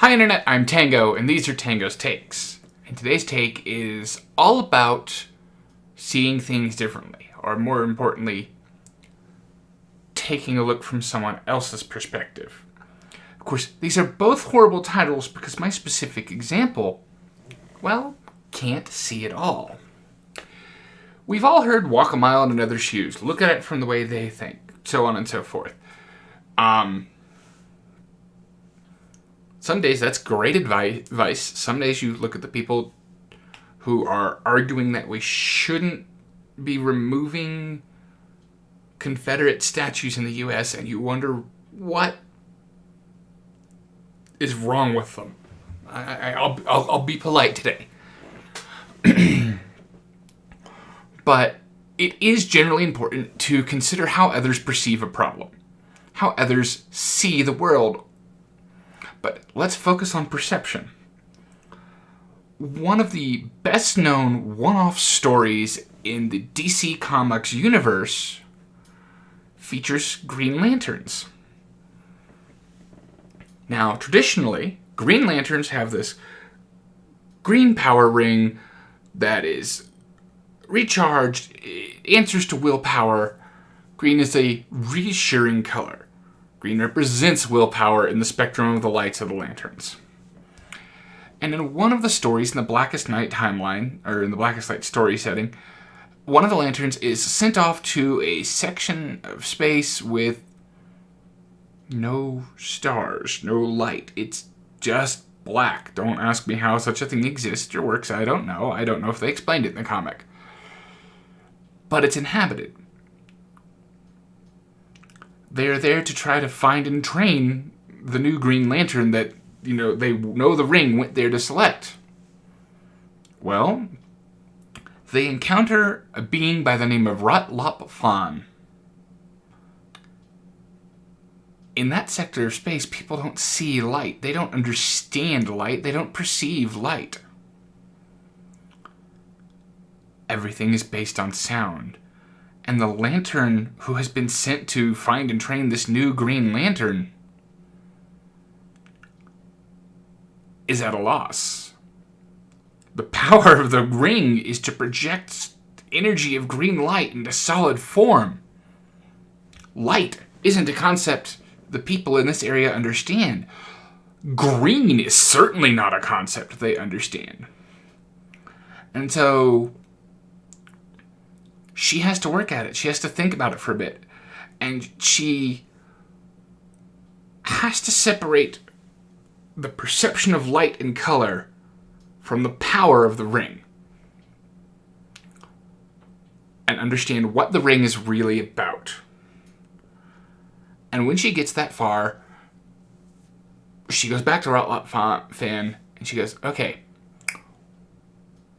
Hi Internet, I'm Tango, and these are Tango's Takes. And today's take is all about seeing things differently, or more importantly, taking a look from someone else's perspective. Of course, these are both horrible titles because my specific example, well, can't see it all. We've all heard walk a mile in another's shoes, look at it from the way they think, so on and so forth. Some days that's great advice. Some days you look at the people who are arguing that we shouldn't be removing Confederate statues in the U.S. and you wonder what is wrong with them. I'll be polite today. But it is generally important to consider how others perceive a problem, how others see the world. But let's focus on perception. One of the best known one-off stories in the DC Comics universe features Green Lanterns. Now, traditionally, Green Lanterns have this green power ring that is recharged, answers to willpower. Green is a reassuring color. Green represents willpower in the spectrum of the lights of the lanterns. And in one of the stories in the Blackest Night timeline, or in the Blackest Night story setting, one of the lanterns is sent off to a section of space with no stars, no light. It's just black. Don't ask me how such a thing exists or works. I don't know. I don't know if they explained it in the comic. But it's inhabited. They're there to try to find and train the new Green Lantern that, they know the ring went there to select. Well, they encounter a being by the name of Rot-Lop-Fan. In that sector of space, people don't see light. They don't understand light. They don't perceive light. Everything is based on sound. And the Lantern who has been sent to find and train this new Green Lantern is at a loss. The power of the ring is to project energy of green light into solid form. Light isn't a concept the people in this area understand. Green is certainly not a concept they understand. And so she has to work at it. She has to think about it for a bit. And she has to separate the perception of light and color from the power of the ring. And understand what the ring is really about. And when she gets that far, she goes back to Rot-Lop-Fan and she goes, okay,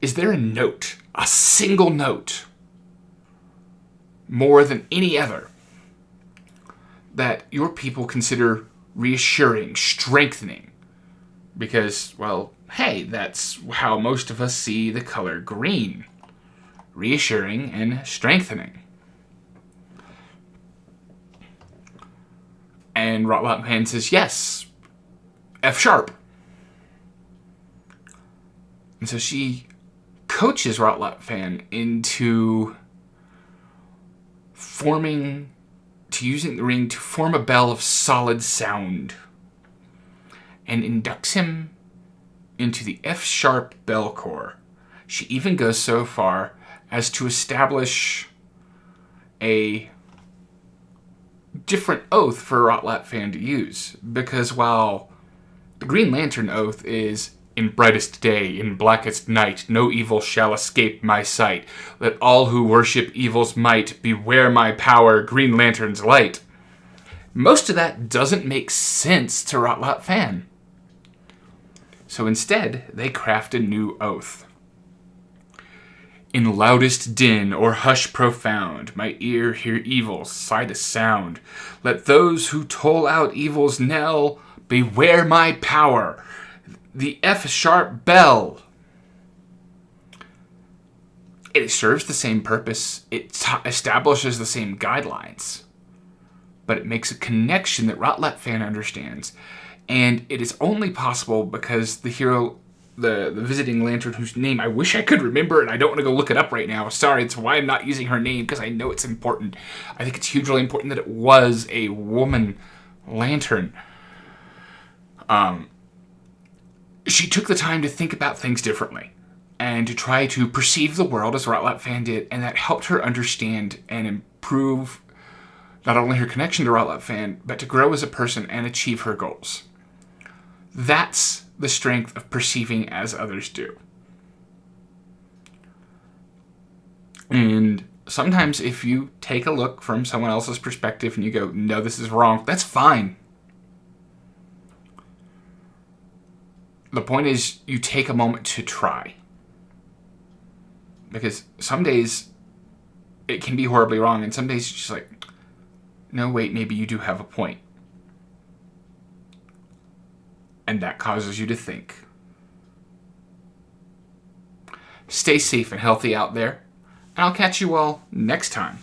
is there a note, a single note, more than any other, that your people consider reassuring, strengthening? Because, well, hey, that's how most of us see the color green. Reassuring and strengthening. And Rot-Lop-Fan says, yes, F sharp. And so she coaches Rot-Lop-Fan into using the ring to form a bell of solid sound, and inducts him into the F sharp bell core. She even goes so far as to establish a different oath for Rot-Lop-Fan to use, because while the Green Lantern oath is, in brightest day, in blackest night, no evil shall escape my sight. Let all who worship evil's might beware my power, Green Lantern's light. Most of that doesn't make sense to Rot-Lop-Fan. So instead, they craft a new oath. In loudest din or hush profound, my ear hear evil's sight a sound. Let those who toll out evil's knell beware my power, the F sharp bell. It serves the same purpose. It establishes the same guidelines. But it makes a connection that Rot-Lop-Fan understands. And it is only possible because the hero, the visiting lantern, whose name I wish I could remember, and I don't want to go look it up right now. Sorry, it's why I'm not using her name, because I know it's important. I think it's hugely important that it was a woman lantern. She took the time to think about things differently and to try to perceive the world as Ratlat Fan did, and that helped her understand and improve not only her connection to Ratlat Fan, but to grow as a person and achieve her goals. That's the strength of perceiving as others do. And sometimes if you take a look from someone else's perspective and you go, no, this is wrong, that's fine. The point is, you take a moment to try. Because some days it can be horribly wrong, and some days it's just like, no, wait, maybe you do have a point. And that causes you to think. Stay safe and healthy out there, and I'll catch you all next time.